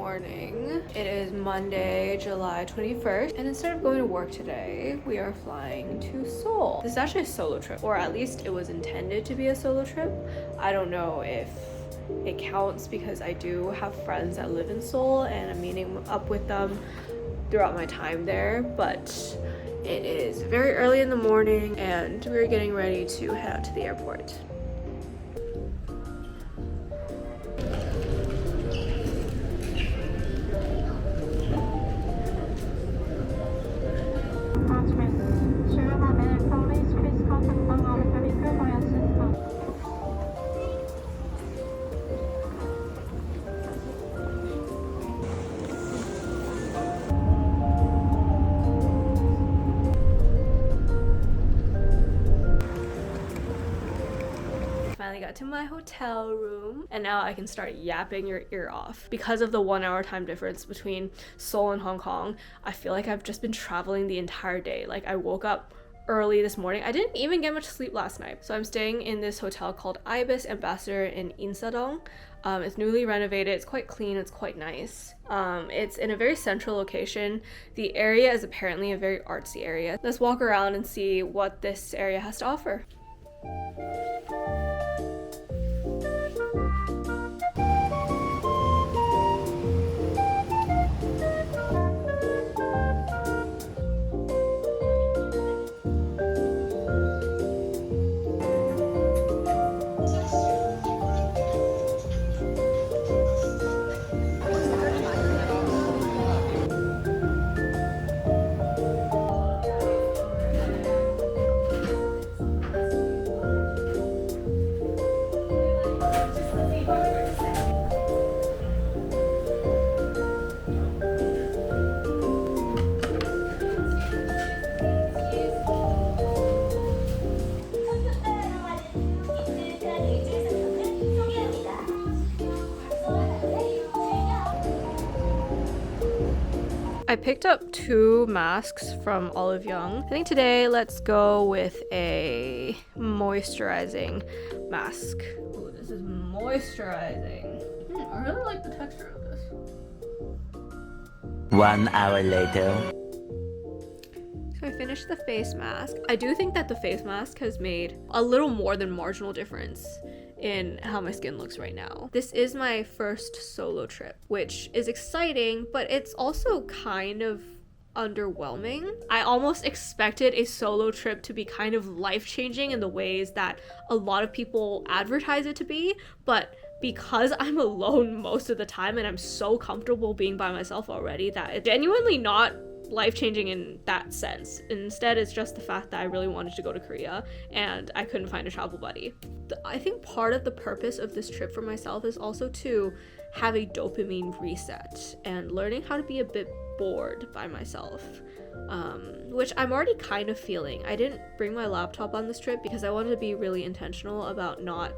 morning. It is Monday, July 21st, and instead of going to work today, we are flying to Seoul. This is actually a solo trip, or at least it was intended to be a solo trip. I don't know if it counts because I do have friends that live in Seoul and I'm meeting up with them throughout my time there, but it is very early in the morning and we're getting ready to head out to the airport. Finally got to my hotel room and now I can start yapping your ear off. Because of the 1 hour time difference between Seoul and Hong Kong, I feel like I've just been traveling the entire day. Like I woke up early this morning. I didn't even get much sleep last night. So I'm staying in this hotel called Ibis Ambassador in Insadong. It's newly renovated, it's quite clean, it's quite nice. It's in a very central location. The area is apparently a very artsy area. Let's walk around and see what this area has to offer. I picked up 2 masks from Olive Young. I think today let's go with a moisturizing mask. Ooh, this is moisturizing. I really like the texture of this. 1 hour later. So I finished the face mask. I do think that the face mask has made a little more than marginal difference in how my skin looks right now. This is my first solo trip, which is exciting, but it's also kind of underwhelming. I almost expected a solo trip to be kind of life-changing in the ways that a lot of people advertise it to be, but because I'm alone most of the time and I'm so comfortable being by myself already that it's genuinely not life-changing in that sense. Instead, it's just the fact that I really wanted to go to Korea and I couldn't find a travel buddy. I think part of the purpose of this trip for myself is also to have a dopamine reset and learning how to be a bit bored by myself, which I'm already kind of feeling. I didn't bring my laptop on this trip because I wanted to be really intentional about not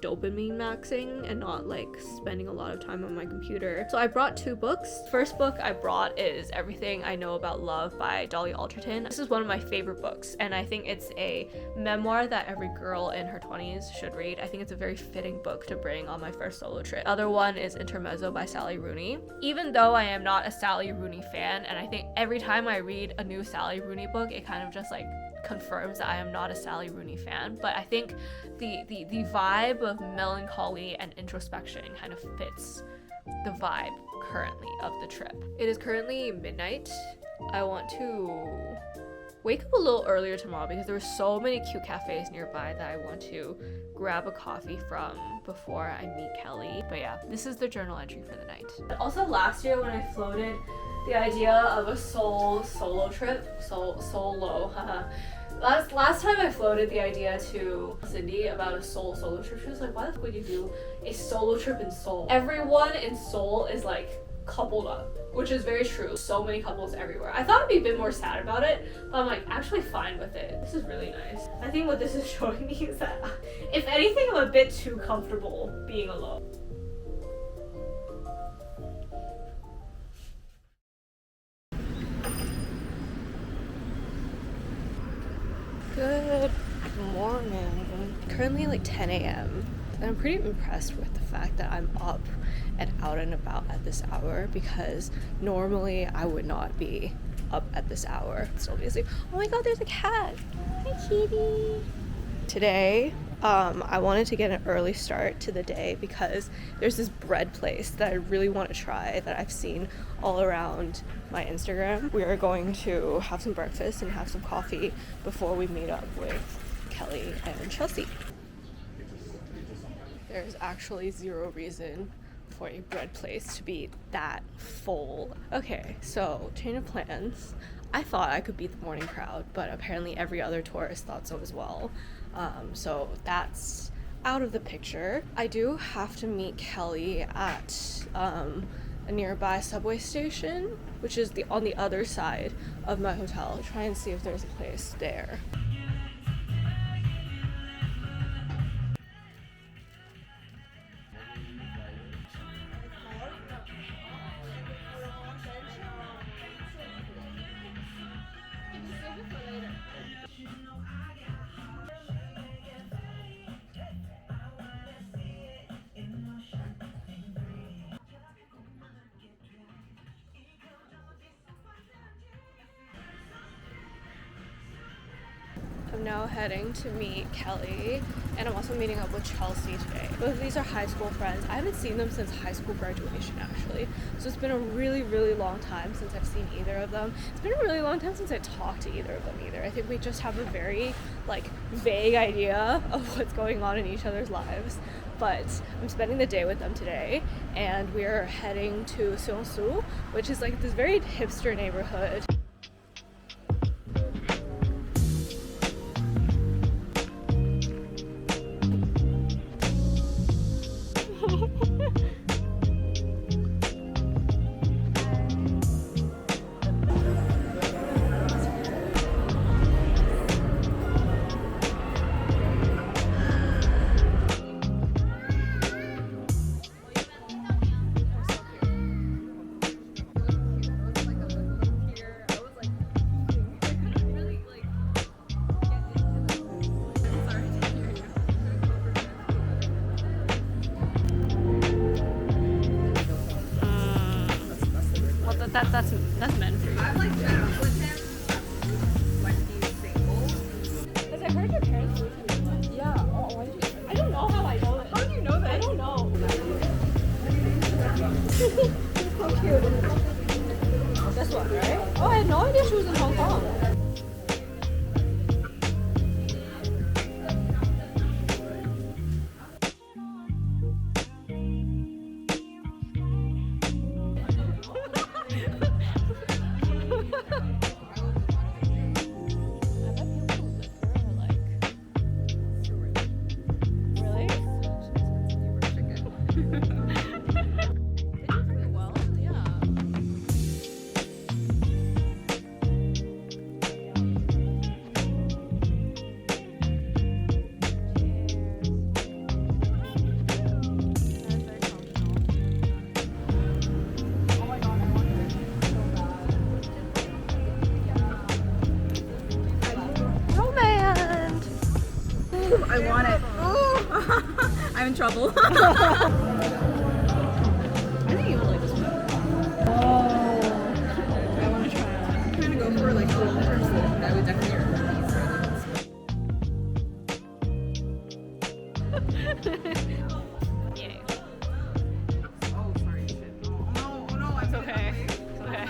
dopamine maxing and not like spending a lot of time on my computer. So I brought 2 books. First book I brought is Everything I Know About Love by Dolly Alderton. This is one of my favorite books and I think it's a memoir that every girl in her 20s should read. I think it's a very fitting book to bring on my first solo trip. The other one is Intermezzo by Sally Rooney. Even though I am not a Sally Rooney fan, and I think every time I read a new Sally Rooney book it kind of just like confirms that I am not a Sally Rooney fan, but I think the vibe of melancholy and introspection kind of fits the vibe currently of the trip. It is currently midnight. I want to wake up a little earlier tomorrow because there are so many cute cafes nearby that I want to grab a coffee from before I meet Kelly. But yeah, this is the journal entry for the night. Also last year when I floated the idea of a Seoul solo trip, solo, Last time I floated the idea to Cindy about a Seoul solo trip, she was like, why the fuck would you do a solo trip in Seoul? Everyone in Seoul is like coupled up, which is very true. So many couples everywhere. I thought I'd be a bit more sad about it, but I'm like actually fine with it. This is really nice. I think what this is showing me is that if anything, I'm a bit too comfortable being alone. Good morning. Currently like 10 a.m. And I'm pretty impressed with the fact that I'm up and out and about at this hour, because normally I would not be up at this hour. Still be asleep. Oh my god, there's a cat! Hi, kitty! Today, I wanted to get an early start to the day because there's this bread place that I really want to try that I've seen all around my Instagram. We are going to have some breakfast and have some coffee before we meet up with Kelly and Chelsea. There's actually zero reason for a bread place to be that full. Okay, so change of plans. I thought I could beat the morning crowd, but apparently every other tourist thought so as well. So that's out of the picture. I do have to meet Kelly at a nearby subway station, which is on the other side of my hotel. Try and see if there's a place there. I'm now heading to meet Kelly, and I'm also meeting up with Chelsea today. Both of these are high school friends. I haven't seen them since high school graduation, actually. So it's been a really, really long time since I've seen either of them. It's been a really long time since I talked to either of them either. I think we just have a very, vague idea of what's going on in each other's lives. But I'm spending the day with them today, and we're heading to Seoul, which is this very hipster neighborhood. That's meant for you. I like that with him when he's single. Because I heard your parents live in Yeah. Oh, why did you? I don't know how I know that. How do you know that? I don't know. So cute. This one, right? Oh, I had no idea she was in Hong Kong. I want it. Oh, I'm in trouble. I think you would like this one. Oh, I want to try it. I'm trying to go for a long-term solution. I would definitely Yay. Oh, sorry. Shit. Oh no, It's okay. It's okay.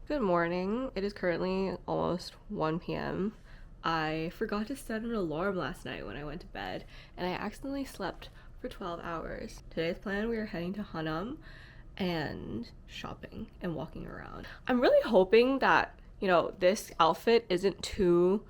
Good morning. It is currently almost 1 p.m. I forgot to set an alarm last night when I went to bed, and I accidentally slept for 12 hours. Today's plan, we are heading to Hanam and shopping and walking around. I'm really hoping that, this outfit isn't too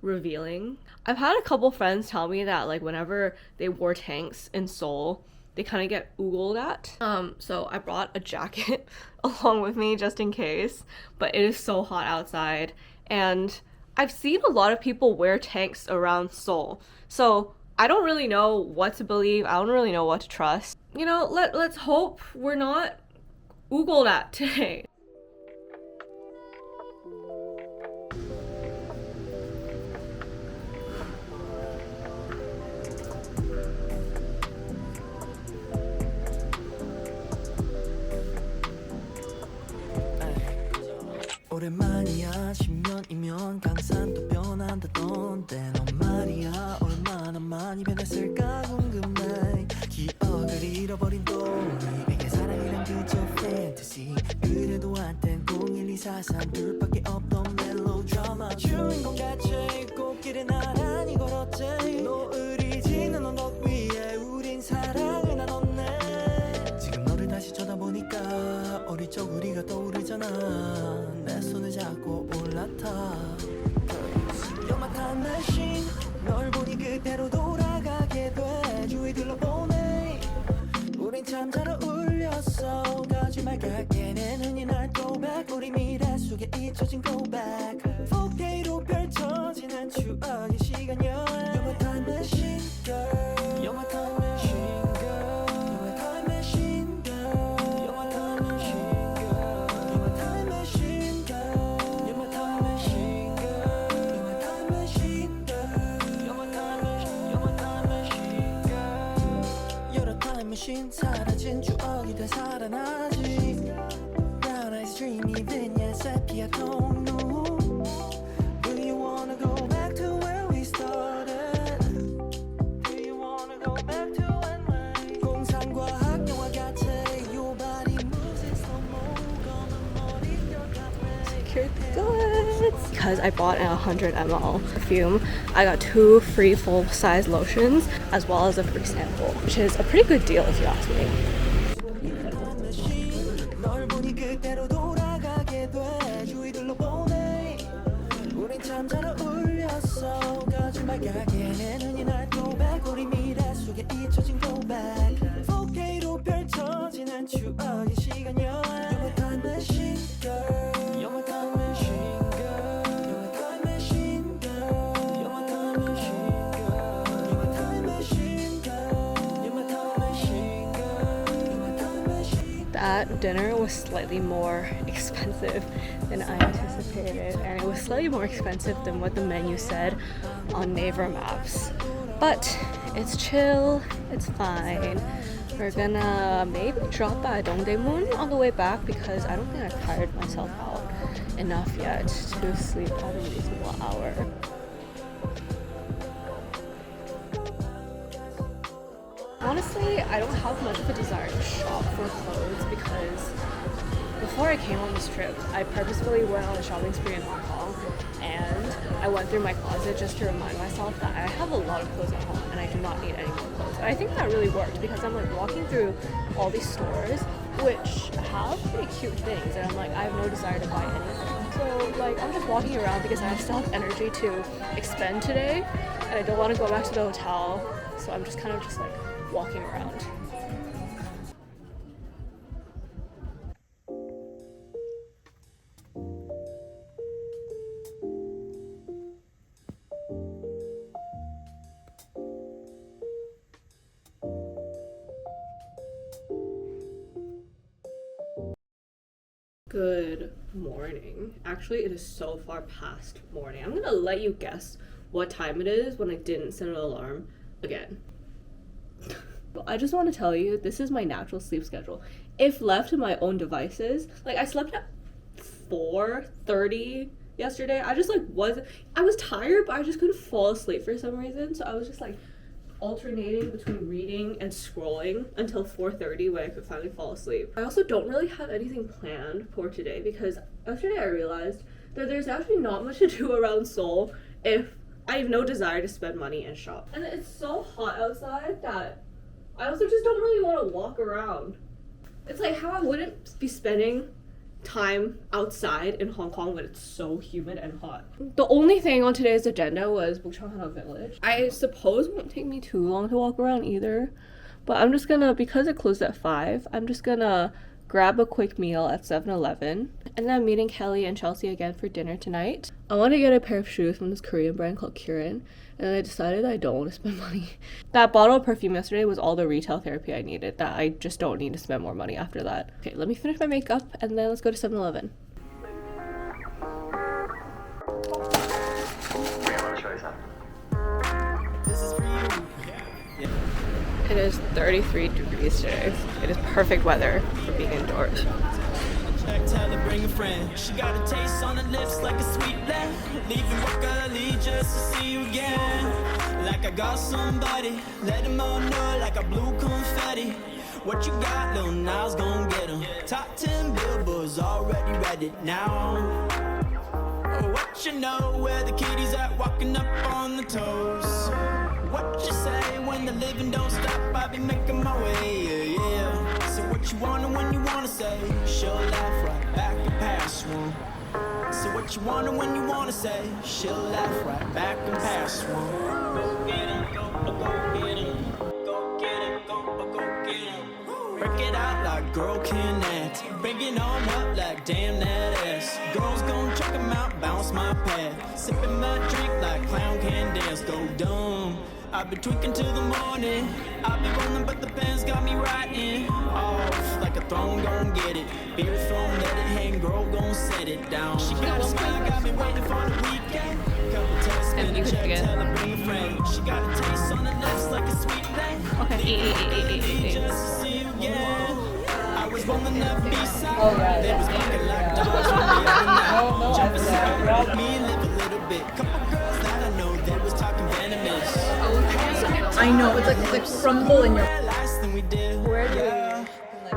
revealing. I've had a couple friends tell me that whenever they wore tanks in Seoul, they kind of get oogled at. So I brought a jacket along with me just in case, but it is so hot outside, and I've seen a lot of people wear tanks around Seoul, so I don't really know what to believe. I don't really know what to trust. Let's hope we're not oogled at today. 오랜만이야 10년이면 강산도 변한다던데 넌 말이야 얼마나 많이 변했을까 궁금해 기억을 잃어버린 또니에게 사랑이란 그저 fantasy 그래도 한땐 01243 둘밖에 없던 멜로드라마 주인공 같이 꽃길에 나란히 걸었지 노을이 지는 언덕 위에 우린 사랑을 나눴네 지금 너를 다시 쳐다보니까 어릴 적 우리가 떠오르잖아 내 손을 잡고 올라타 You're my time machine 널 보니 그대로 돌아가게 돼 주위 둘러보네 우린 참 잘 어울렸어 거짓말 같게는 흔히날 throwback 우리 미래 속에 잊혀진 go back 4K로 펼쳐지는 추억의 시간이야 You're my time machine girl You're my time machine girl You're my time machine girl You're my time machine girl You're my time machine girl You're my time machine girl You're my time machine girl You're my time machine You're my time machine girl You're a time machine 사라진 추억이 되살아나지 Brown eyes dreamy vignettes sepia tone Do you wanna go back to where we started? Do you wanna go back to when we 공상과학 영화 같아 Your body moves in slow-mo 검은 머리 Good. Because I bought a 100 ml perfume, I got 2 free full-size lotions as well as a free sample, which is a pretty good deal if you ask me. 널 보니 그대로 돌아가게 돼 주위 둘러보네 우린 참 잘 어울렸어 거짓말 가게는 흔히날 throwback 우리 미래 속에 잊혀진 go back 4K로 펼쳐지는 추억의 시간이야 You're my time machine girl You're my time machine girl You're my time machine girl You're my time machine girl You're my time machine girl You're my time machine girl You're my time machine That dinner was slightly more expensive than I anticipated, and it was slightly more expensive than what the menu said on Naver Maps. But it's chill, it's fine. We're gonna maybe drop by Dongdaemun on the way back because I don't think I've tired myself out enough yet to sleep at a reasonable hour. Honestly, I don't have much of a desire to shop for clothes because before I came on this trip, I purposefully went on a shopping spree in Hong Kong and I went through my closet just to remind myself that I have a lot of clothes at home and I do not need any more clothes. And I think that really worked because I'm like walking through all these stores which have pretty cute things and I'm like, I have no desire to buy anything. So like I'm just walking around because I still have energy to expend today and I don't want to go back to the hotel. So I'm just kind of just like walking around. Good morning. Actually, it is so far past morning. I'm gonna let you guess what time it is when I didn't set an alarm again. I just want to tell you, this is my natural sleep schedule. If left to my own devices, like I slept at 4:30 yesterday. I was tired, but I just couldn't fall asleep for some reason. So I was just like alternating between reading and scrolling until 4:30 when I could finally fall asleep. I also don't really have anything planned for today because yesterday I realized that there's actually not much to do around Seoul if I have no desire to spend money and shop. And it's so hot outside that I also just don't really want to walk around. It's like how I wouldn't be spending time outside in Hong Kong when it's so humid and hot. The only thing on today's agenda was Bukchang-Han Village. I suppose it won't take me too long to walk around either, but I'm just gonna, because it closed at 5, I'm just gonna grab a quick meal at 7-Eleven, and then I'm meeting Kelly and Chelsea again for dinner tonight. I want to get a pair of shoes from this Korean brand called Kirin, and I decided I don't want to spend money. That bottle of perfume yesterday was all the retail therapy I needed, that I just don't need to spend more money after that. Okay, let me finish my makeup, and then let's go to 7-Eleven. It is 33 degrees today. It is perfect weather for being indoors. Tell her bring a friend. She got a taste on her lips like a sweet blend. Leaving work early just to see you again. Like I got somebody, let them all know like I blew confetti. What you got, little Niles gon' get 'em. Top 10 billboards already read it now. Oh, what you know, where the kitties at, walking up on the toes. What you say when the living don't stop, I be making my way, yeah, yeah. So what you wanna when you wanna say, she'll laugh right back and pass one. So what you wanna when you wanna say, she'll laugh right back and pass one. Go get 'em, go get 'em, go get 'em, go get 'em. Break it out like girl can act. Bring it on up like damn that ass. Girls gon' check 'em out, bounce my pad. Sipping my drink like clown can dance, go dumb. I've been tweaking till the morning. I'll be rolling, but the pants got me riding off like a throne, gon' get it. Beer throne, let it hang, girl gon' set it down. She got a smile, got me waiting for the weekend. Couple texts, spin a check, tell her bring a friend. She got a taste on her lips like a sweet thing. Okay. Just to see you again. I was rolling up B-side. They was barking like dogs when we had a night. Jumping side, me live a little bit. Couple girls that I know, they was talking venomous. I know, it's like crumble in your. Last thing we did, Where do yeah.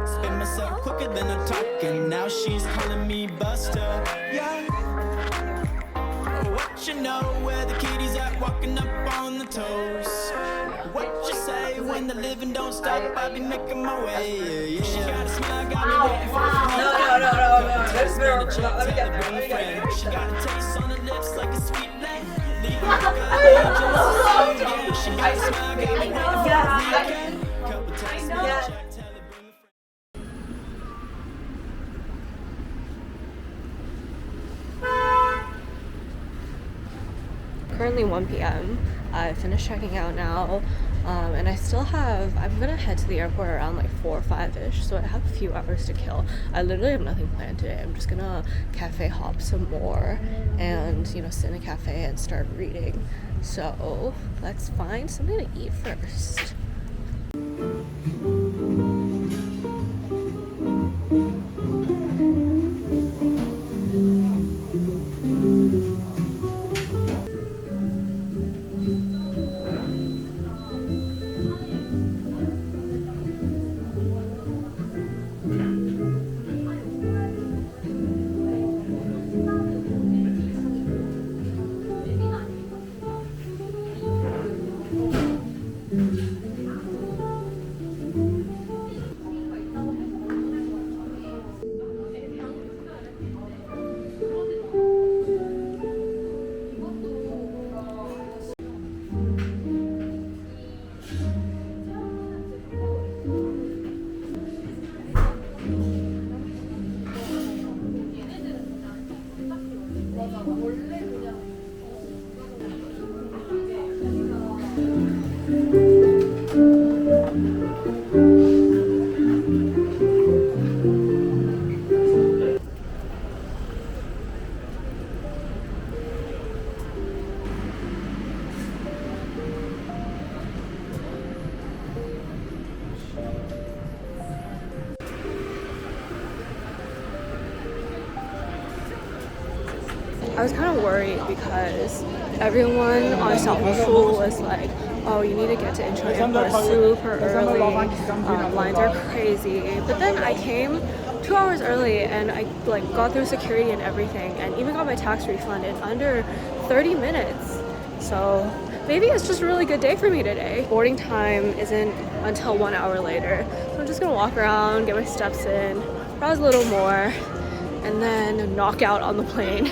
Spin myself quicker than I talk, and now she's calling me Buster. Yeah. Oh, what you know, where the kitties at, walking up on the toes. What you say when the living don't stop, I be making my way. Yeah, yeah. She got a smile, got me waiting for the No. Let's go. Let me get there. bring a friend. She got a taste on her lips like a sweet blend. Leaving I know. she got a smile, got me waiting for the weekend. Couple texts, know. check, tell her bring a friend. Currently 1 p.m. I finished checking out now, and I'm gonna head to the airport around like 4 or 5-ish, so I have a few hours to kill. I literally have nothing planned today. I'm just gonna cafe hop some more and, sit in a cafe and start reading. So let's find something to eat first. I was kind of worried because everyone on Seoul was like, oh, you need to get to Incheon Airport super early, lines are crazy. But then I came 2 hours early and I got through security and everything and even got my tax refund in under 30 minutes. So maybe it's just a really good day for me today. Boarding time isn't until 1 hour later. So I'm just gonna walk around, get my steps in, browse a little more, and then knock out on the plane.